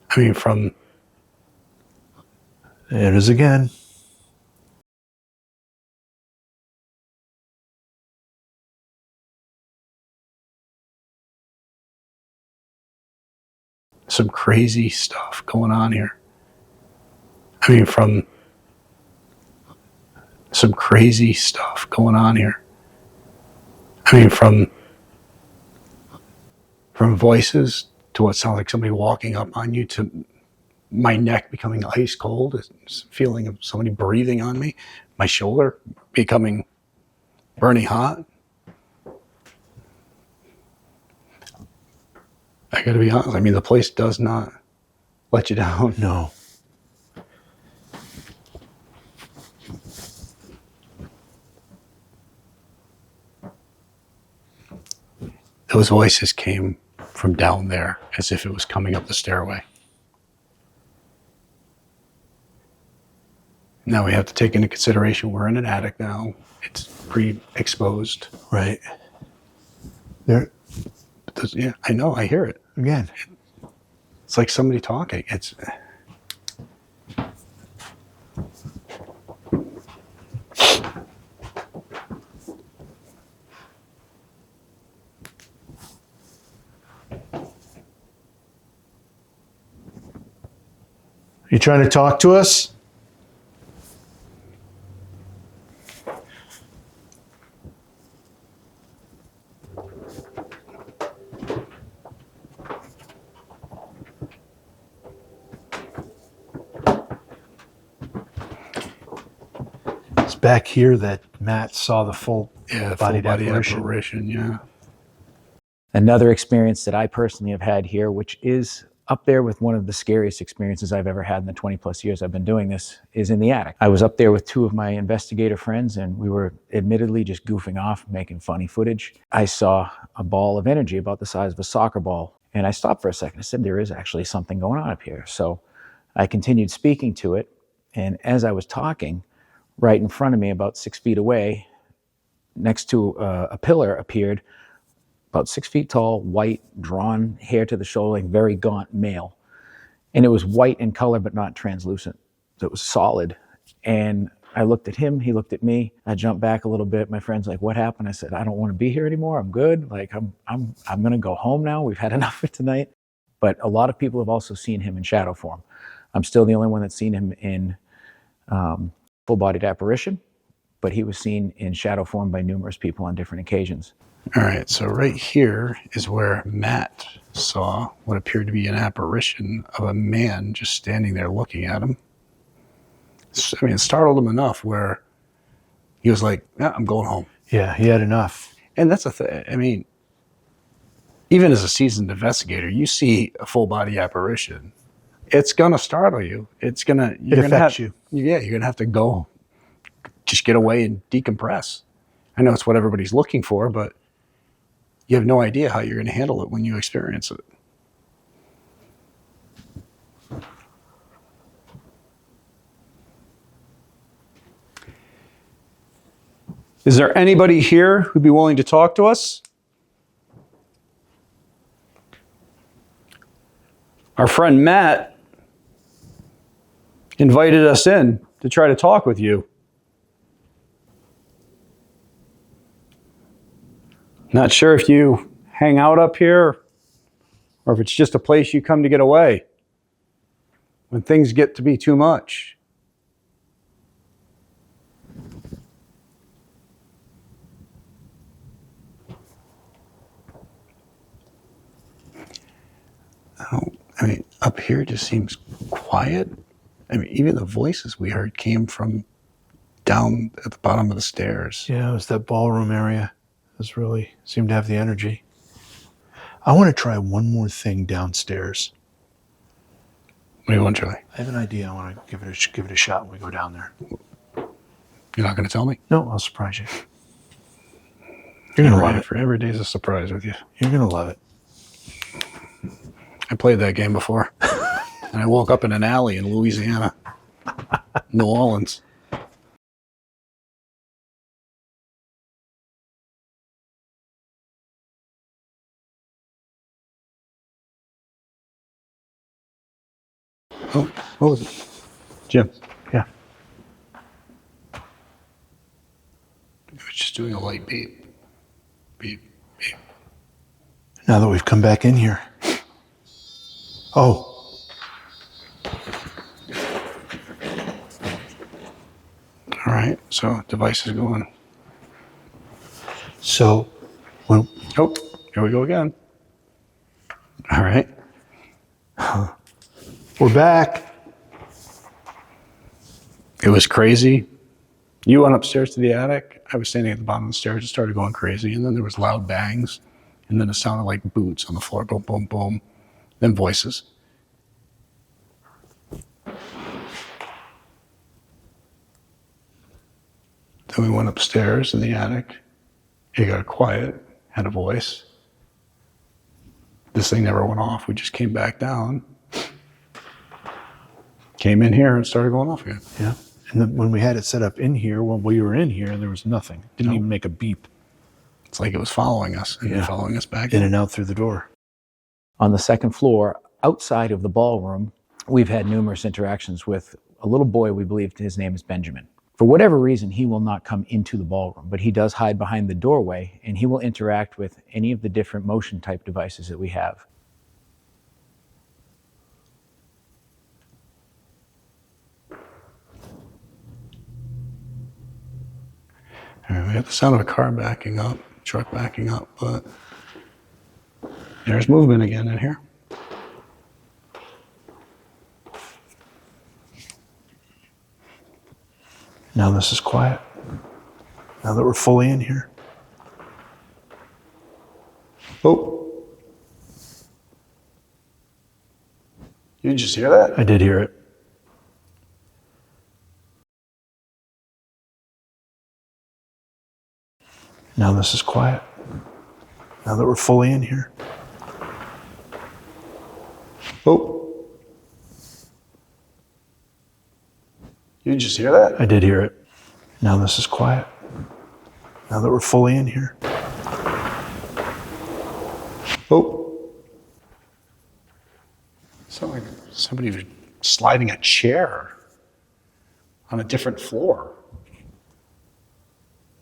I mean, from... It is again. Some crazy stuff going on here. I mean, from... Some crazy stuff going on here. I mean, from voices to what sounds like somebody walking up on you to my neck becoming ice cold, this feeling of somebody breathing on me, my shoulder becoming burning hot. I got to be honest. I mean, the place does not let you down. No. Those voices came from down there as if it was coming up the stairway. Now we have to take into consideration we're in an attic now. It's pre-exposed. Right. There. Yeah, I know. I hear it. Again. It's like somebody talking. It's. You trying to talk to us? It's back here that Matt saw the full body apparition. Yeah. Another experience that I personally have had here, which is up there with one of the scariest experiences I've ever had in the 20 plus years I've been doing this, is in the attic. I was up there with two of my investigator friends, and we were admittedly just goofing off, making funny footage. I saw a ball of energy about the size of a soccer ball, and I stopped for a second. I said, there is actually something going on up here. So I continued speaking to it, and as I was talking, right in front of me, about 6 feet away, next to a pillar, appeared about 6 feet tall, white, drawn hair to the shoulder, like very gaunt male. And it was white in color, but not translucent. So it was solid. And I looked at him, he looked at me. I jumped back a little bit. My friend's like, what happened? I said, I don't want to be here anymore. I'm good. Like, I'm going to go home now. We've had enough for tonight. But a lot of people have also seen him in shadow form. I'm still the only one that's seen him in full-bodied apparition, but he was seen in shadow form by numerous people on different occasions. All right, so right here is where Matt saw what appeared to be an apparition of a man just standing there looking at him. I mean, it startled him enough where he was like, yeah, I'm going home. Yeah, he had enough. And that's the thing. I mean, even as a seasoned investigator, you see a full body apparition, it's going to startle you. It affects you. Yeah, you're going to have to go, just get away and decompress. I know it's what everybody's looking for, but you have no idea how you're going to handle it when you experience it. Is there anybody here who'd be willing to talk to us? Our friend Matt invited us in to try to talk with you. Not sure if you hang out up here or if it's just a place you come to get away when things get to be too much. I mean, up here it just seems quiet. I mean, even the voices we heard came from down at the bottom of the stairs. Yeah, it was that ballroom area. This really seemed to have the energy. I want to try one more thing downstairs. What do you want to try? I have an idea. I want to give it a shot when we go down there. You're not going to tell me? No, I'll surprise you. You're going to love it. For every day's a surprise with you. You're going to love it. I played that game before. And I woke up in an alley in Louisiana, New Orleans. Oh, what was it? Jim. Yeah. It was just doing a light beep. Beep, beep. Now that we've come back in here. Oh. All right, so device is going. So, when... Oh, here we go again. All right. We're back. It was crazy. You went upstairs to the attic. I was standing at the bottom of the stairs. It started going crazy. And then there was loud bangs. And then it sounded like boots on the floor. Boom, boom, boom. Then voices. Then we went upstairs in the attic. It got quiet, had a voice. This thing never went off. We just came back down, came in here and started going off again. Yeah. And then when we had it set up in here, when we were in here, there was nothing. Didn't even make a beep. It's like it was following us and following us back In and out through the door. On the second floor, outside of the ballroom, we've had numerous interactions with a little boy. We believe his name is Benjamin. For whatever reason, he will not come into the ballroom, but he does hide behind the doorway, and he will interact with any of the different motion type devices that we have. All right, we got the sound of a car backing up, truck backing up, but there's movement again in here. Now this is quiet. Now that we're fully in here. Oh. You just hear that? I did hear it. Now this is quiet. Now that we're fully in here. Oh. You just hear that? I did hear it. Now this is quiet. Now that we're fully in here. Oh. Sounds like somebody was sliding a chair on a different floor.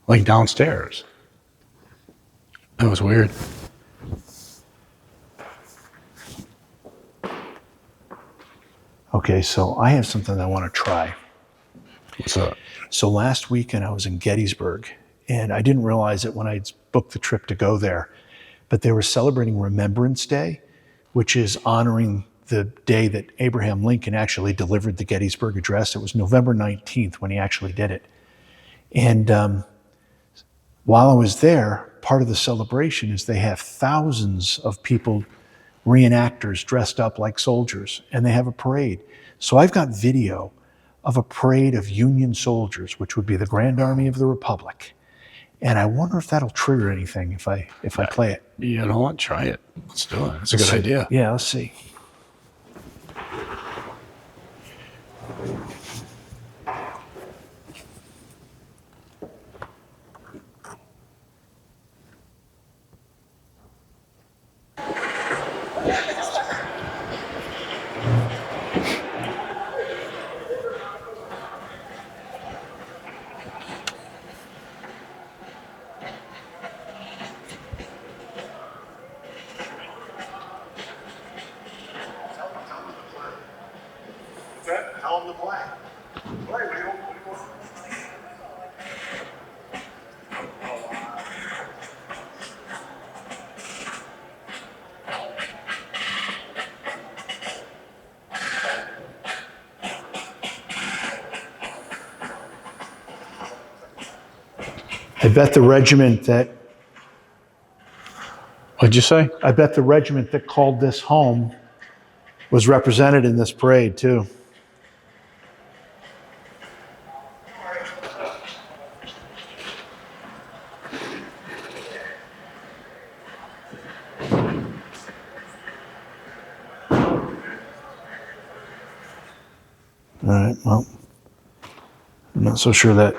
Like downstairs. That was weird. Okay, so I have something I want to try. What's up? So last weekend I was in Gettysburg, and I didn't realize it when I booked the trip to go there, but they were celebrating Remembrance Day, which is honoring the day that Abraham Lincoln actually delivered the Gettysburg Address. It was November 19th when he actually did it. And while I was there, part of the celebration is they have thousands of people, reenactors dressed up like soldiers, and they have a parade. So I've got video of a parade of Union soldiers, which would be the Grand Army of the Republic. And I wonder if that'll trigger anything if I play it. You know what? Try it. Let's do it. It's a good idea. Yeah, let's see. Tell them to play. I bet the regiment that What'd you say? I bet the regiment that called this home was represented in this parade too. All right, well, I'm not so sure that.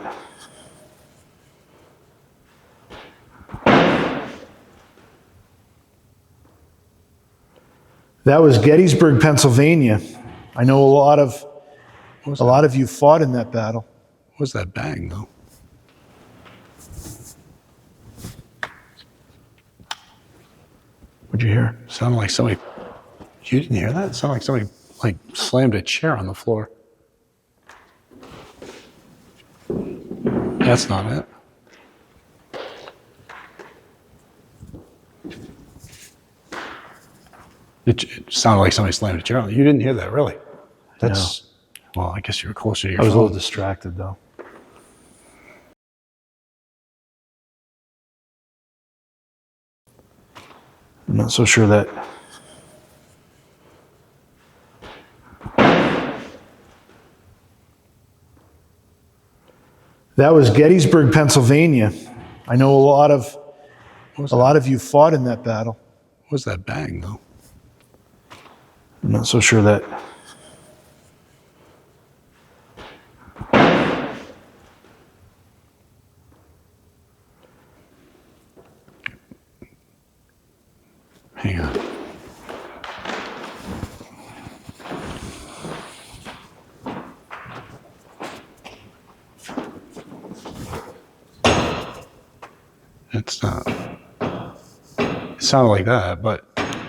That was Gettysburg, Pennsylvania. I know a lot of you fought in that battle. What was that bang, though? What'd you hear? Sounded like somebody. You didn't hear that? It sounded like somebody slammed a chair on the floor. That's not it. It sounded like somebody slammed a chair on. You didn't hear that, really? That's, well, I guess you were closer to your I was a phone. little distracted though. I'm not so sure that. That was Gettysburg, Pennsylvania. I know a lot of you fought in that battle. What was that bang, though? I'm not so sure that. Hang on. It's not. It sounded like that, but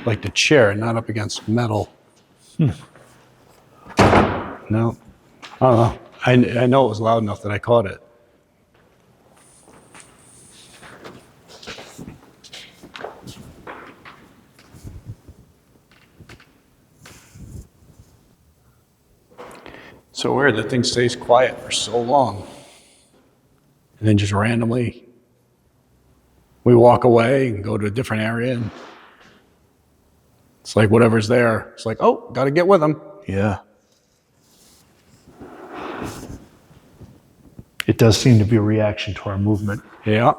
like the chair, not up against metal. No. I don't know. I know it was loud enough that I caught it. So weird that thing stays quiet for so long. And then just randomly we walk away and go to a different area, and it's like whatever's there. It's like, oh, got to get with them. Yeah. It does seem to be a reaction to our movement. Yeah.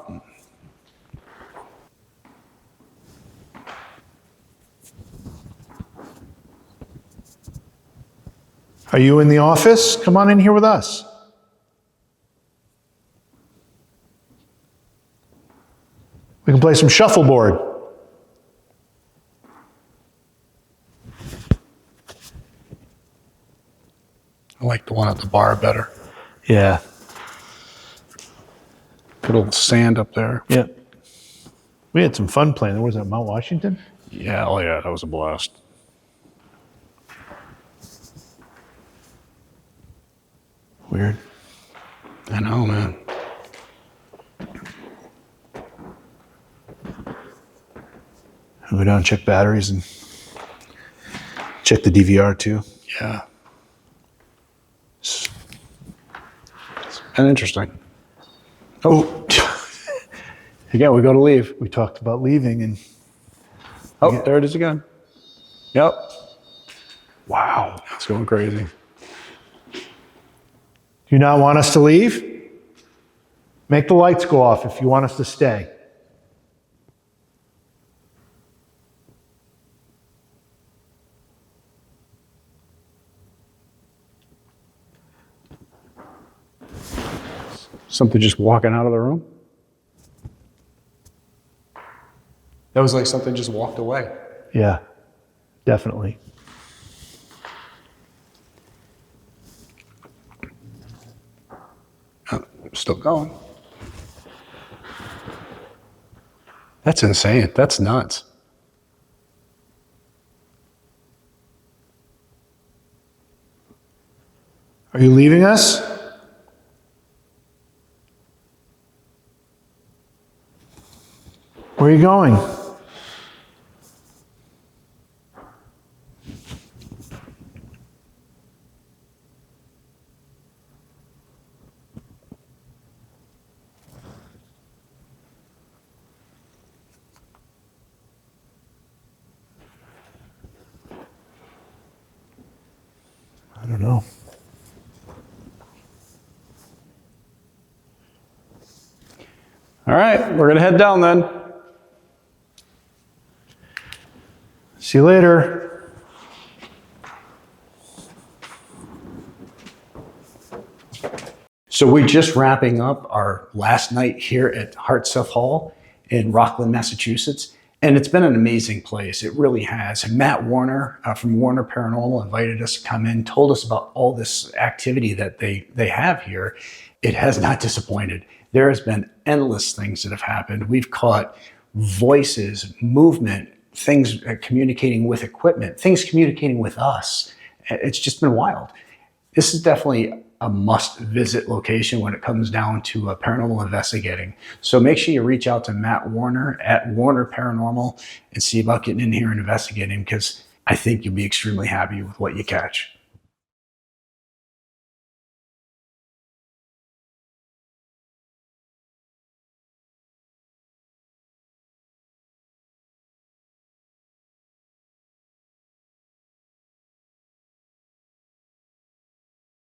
Are you in the office? Come on in here with us. We can play some shuffleboard. I like the one at the bar better. Yeah. Put a little sand up there. Yeah. We had some fun playing. There was that Mount Washington. Yeah, oh yeah, that was a blast. Weird. I know, man. I'll go down and check batteries and check the DVR too. Yeah. It's been interesting. Oh, Again, we go to leave. we talked about leaving and Oh, there it is again. Yep. wow. It's going crazy. Do you not want us to leave? Make the lights go off if you want us to stay. Something just walking out of the room? That was like something just walked away. Yeah, definitely. Oh, still going. That's insane. That's nuts. Are you leaving us? Where are you going? I don't know. All right, we're going to head down then. See you later. So we're just wrapping up our last night here at Hartsuff Hall in Rockland, Massachusetts. And it's been an amazing place. It really has. Matt Warner from Warner Paranormal invited us to come in, told us about all this activity that they have here. It has not disappointed. There has been endless things that have happened. We've caught voices, movement, things communicating with equipment, things communicating with us. It's just been wild. This is definitely a must-visit location when it comes down to paranormal investigating. So make sure you reach out to Matt Warner at Warner Paranormal and see about getting in here and investigating, because I think you'll be extremely happy with what you catch.